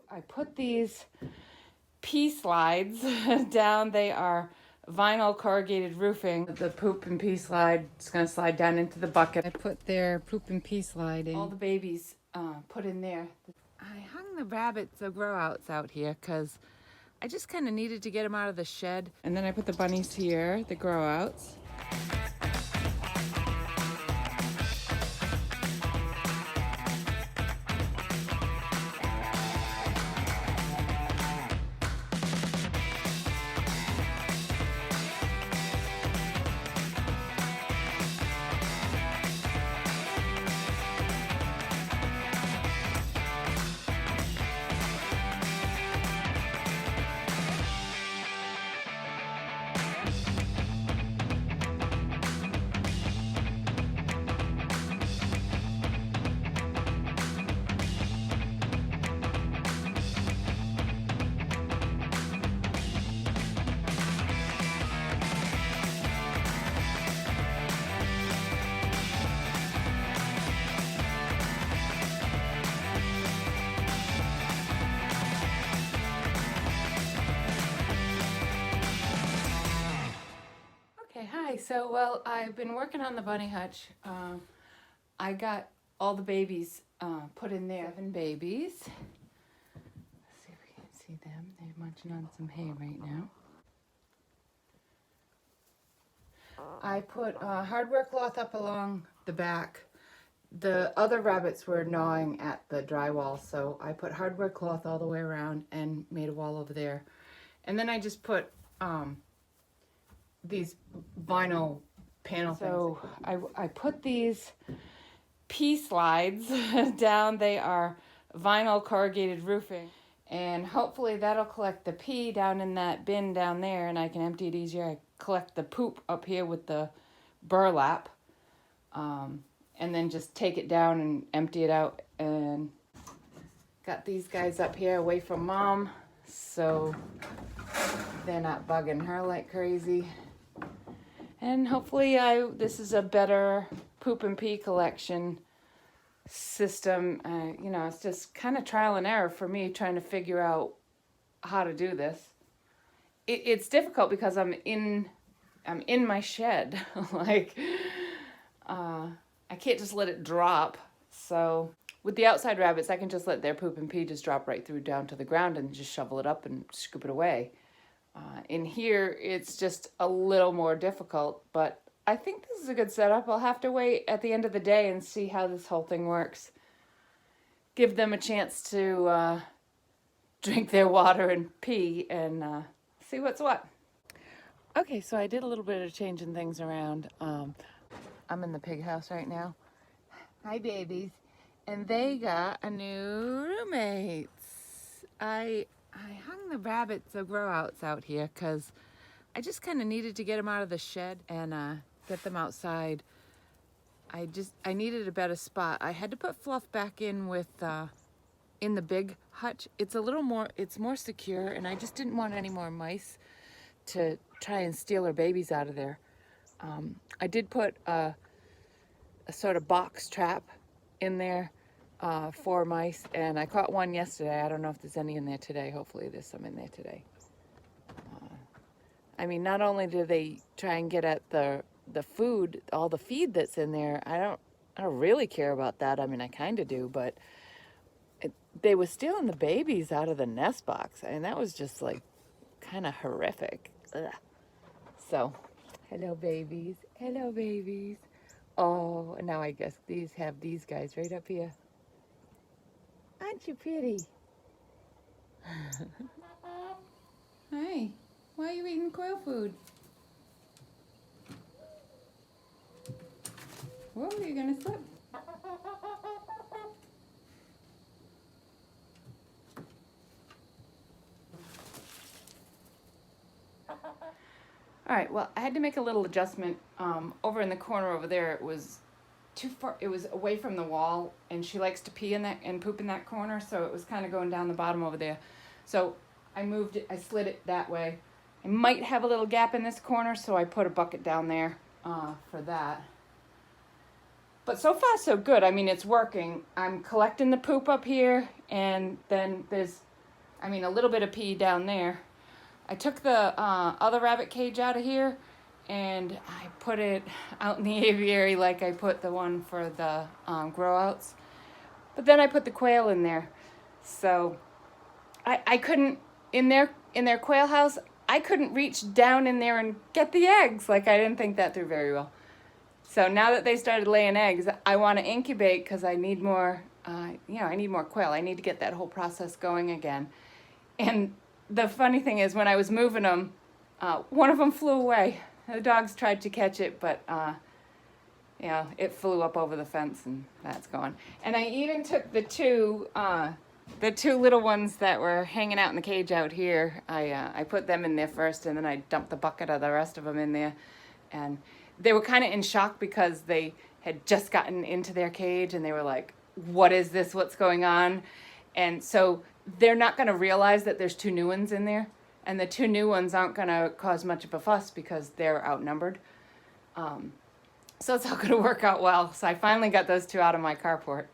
I put these pea slides down. They are vinyl corrugated roofing. The poop and pea slide is going to slide down into the bucket. I put their poop and pea slide in. All the babies put in there. I hung the rabbits, the growouts out here because I just kind of needed to get them out of the shed. And then I put the bunnies here, the growouts. Hi, so well, I've been working on the bunny hutch. I got all the babies put in there. 7 babies. Let's see if we can see them. They're munching on some hay right now. I put hardware cloth up along the back. The other rabbits were gnawing at the drywall, so I put hardware cloth all the way around and made a wall over there. And then I just put these vinyl panel things. So I put these pea slides down. They are vinyl corrugated roofing, and hopefully that'll collect the pee down in that bin down there, and I can empty it easier. I collect the poop up here with the burlap, and then just take it down and empty it out. And got these guys up here away from Mom, so they're not bugging her like crazy. And hopefully this is a better poop and pee collection system. You know, it's just kind of trial and error for me trying to figure out how to do this. It's difficult because I'm in my shed. Like, I can't just let it drop. So with the outside rabbits, I can just let their poop and pee just drop right through down to the ground and just shovel it up and scoop it away. In here, it's just a little more difficult, but I think this is a good setup. I'll have to wait at the end of the day and see how this whole thing works. Give them a chance to drink their water and pee and see what's what. Okay, so I did a little bit of changing things around. I'm in the pig house right now. Hi, babies. And they got a new roommate. I hung the rabbits, the growouts out here because I just kind of needed to get them out of the shed and get them outside. I needed a better spot. I had to put Fluff back in with in the big hutch. It's more secure, and I just didn't want any more mice to try and steal her babies out of there. I did put a sort of box trap in there for mice, and I caught one yesterday. I don't know if there's any in there today. Hopefully there's some in there today. I mean, not only do they try and get at the food, all the feed that's in there, I don't really care about that. I mean, I kind of do, but they were stealing the babies out of the nest box. I mean, that was just like kind of horrific. Ugh. So, hello babies. Hello babies. Oh, and now I guess these have these guys right up here. Aren't you pretty? Hi, why are you eating quail food? Whoa, you're gonna slip. All right, well, I had to make a little adjustment. Over in the corner over there, it was too far. It was away from the wall, and she likes to pee in that and poop in that corner, so it was kind of going down the bottom over there. So I moved it, I slid it that way. I might have a little gap in this corner, so I put a bucket down there for that. But so far so good. I mean, it's working. I'm collecting the poop up here, and then there's, I mean, a little bit of pee down there. I took the other rabbit cage out of here, and I put it out in the aviary like I put the one for the growouts. But then I put the quail in there. So I couldn't, in their quail house, I couldn't reach down in there and get the eggs. Like, I didn't think that through very well. So now that they started laying eggs, I want to incubate because I need more, I need more quail. I need to get that whole process going again. And the funny thing is, when I was moving them, one of them flew away. The dogs tried to catch it, but it flew up over the fence, and that's gone. And I even took the two little ones that were hanging out in the cage out here. I put them in there first, and then I dumped the bucket of the rest of them in there. And they were kind of in shock because they had just gotten into their cage, and they were like, what is this? What's going on? And so they're not going to realize that there's two new ones in there. And the two new ones aren't going to cause much of a fuss because they're outnumbered. So it's all going to work out well. So I finally got those two out of my carport.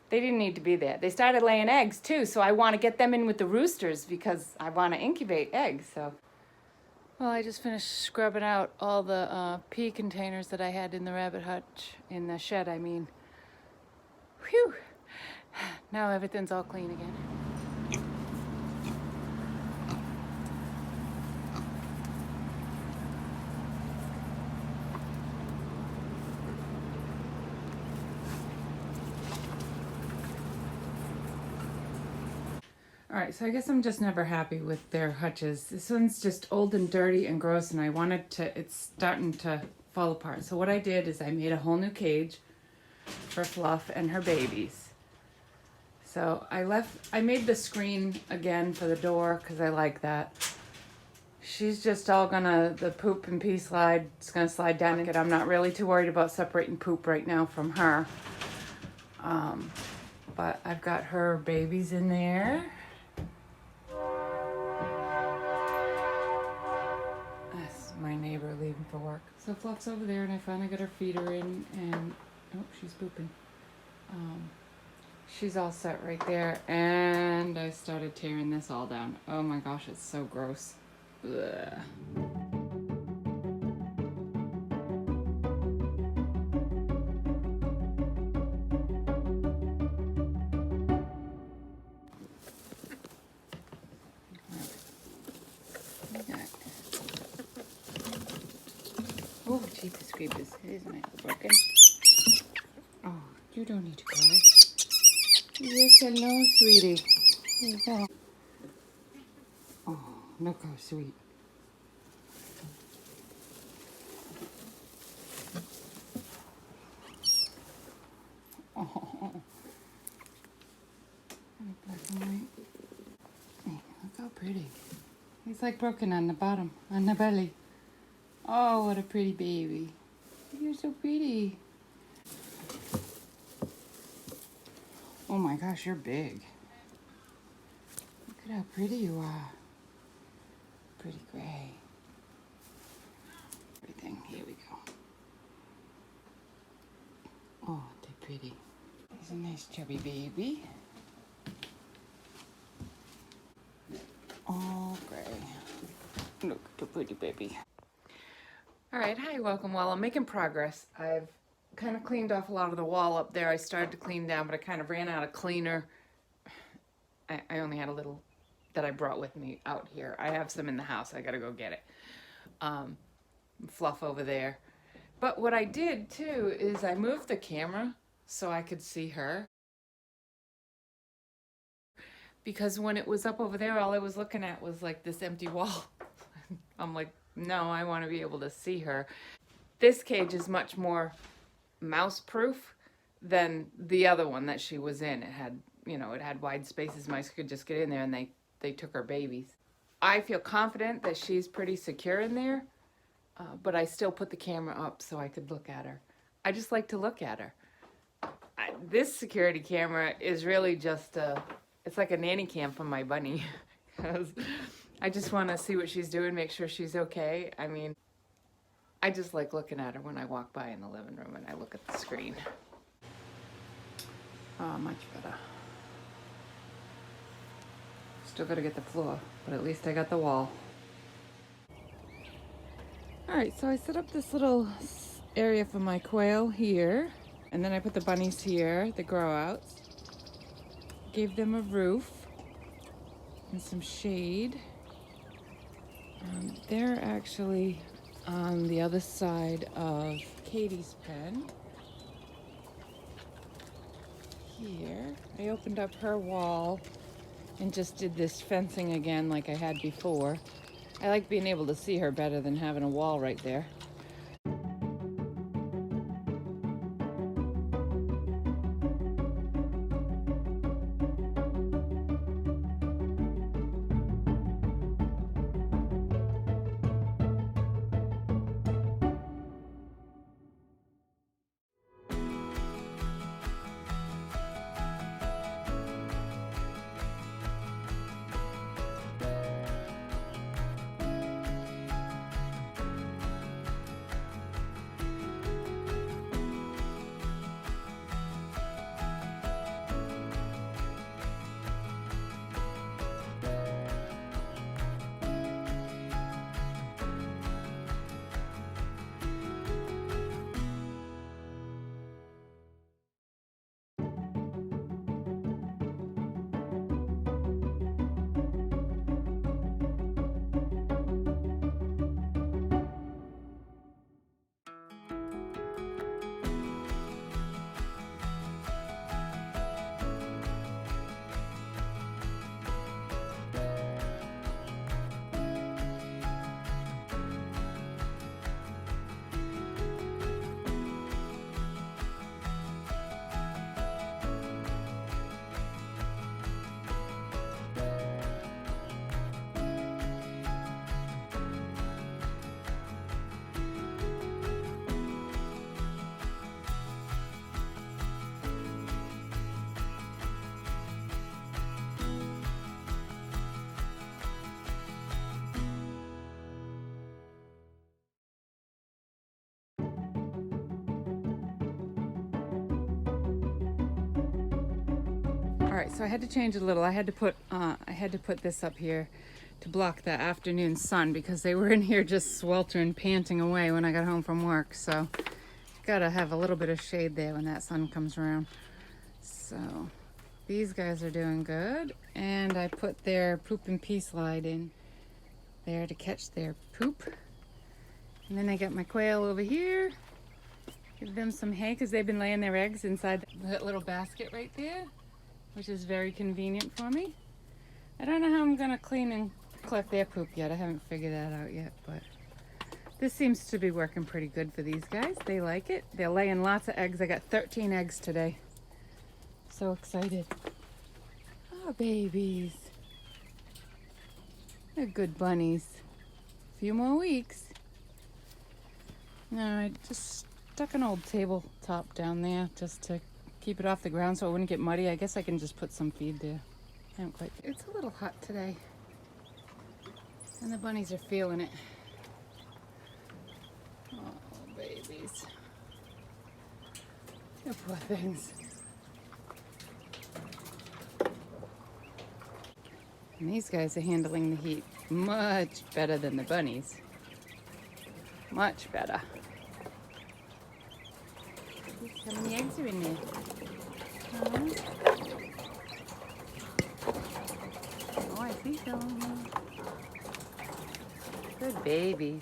They didn't need to be there. They started laying eggs too, so I want to get them in with the roosters because I want to incubate eggs. So, well, I just finished scrubbing out all the pea containers that I had in the rabbit hutch, in the shed, I mean. Whew! Now everything's all clean again. All right, so I guess I'm just never happy with their hutches. This one's just old and dirty and gross, and it's starting to fall apart. So what I did is I made a whole new cage for Fluff and her babies. So I made the screen again for the door because I like that. She's just all the poop and pee slide, it's gonna slide down it. I'm not really too worried about separating poop right now from her. But I've got her babies in there. My neighbor leaving for work. So Fluff's over there, and I finally got her feeder in, and oh, she's pooping. She's all set right there, and I started tearing this all down. Oh my gosh, it's so gross. Ugh. Oh, jeepers creepers. Here's my broken. Oh, you don't need to cry. Yes, hello, sweetie. Here you go. Oh, look how sweet. Oh. Black and white. Hey, look how pretty. He's like broken on the bottom, on the belly. Oh, what a pretty baby. You're so pretty. Oh my gosh, you're big. Look at how pretty you are. Pretty gray. Everything. Here we go. Oh, they're pretty. He's a nice chubby baby. All gray. Look at the pretty baby. All right, hi, welcome. Well, I'm making progress. I've kind of cleaned off a lot of the wall up there. I started to clean down, but I kind of ran out of cleaner. I only had a little that I brought with me out here. I have some in the house. I got to go get it. Fluff over there. But what I did, too, is I moved the camera so I could see her. Because when it was up over there, all I was looking at was like this empty wall. I'm like, no, I want to be able to see her. This cage is much more mouse proof than the other one that she was in. It had, it had wide spaces. Mice could just get in there, and they took her babies. I feel confident that she's pretty secure in there, but I still put the camera up so I could look at her. I just like to look at her. This security camera is really just it's like a nanny cam for my bunny. Because I just want to see what she's doing, make sure she's okay. I mean, I just like looking at her when I walk by in the living room and I look at the screen. Oh, much better. Still gotta get the floor, but at least I got the wall. Alright, so I set up this little area for my quail here, and then I put the bunnies here, the growouts. Gave them a roof and some shade. They're actually on the other side of Katie's pen. Here, I opened up her wall and just did this fencing again like I had before. I like being able to see her better than having a wall right there. All right, so I had to change a little. I had to put this up here to block the afternoon sun because they were in here just sweltering, panting away when I got home from work. So gotta have a little bit of shade there when that sun comes around. So these guys are doing good, and I put their poop and pee slide in there to catch their poop. And then I got my quail over here. Give them some hay because they've been laying their eggs inside that little basket right there, which is very convenient for me. I don't know how I'm gonna clean and collect their poop yet. I haven't figured that out yet, but this seems to be working pretty good for these guys. They like it. They're laying lots of eggs. I got 13 eggs today. So excited. Oh, babies. They're good bunnies. A few more weeks. All right, just stuck an old tabletop down there just to keep it off the ground so it wouldn't get muddy. I guess I can just put some feed there. I haven't quite. It's a little hot today, and the bunnies are feeling it. Oh, babies. You poor things. And these guys are handling the heat much better than the bunnies. Much better. How many eggs are in there? Oh, I see some. Good babies.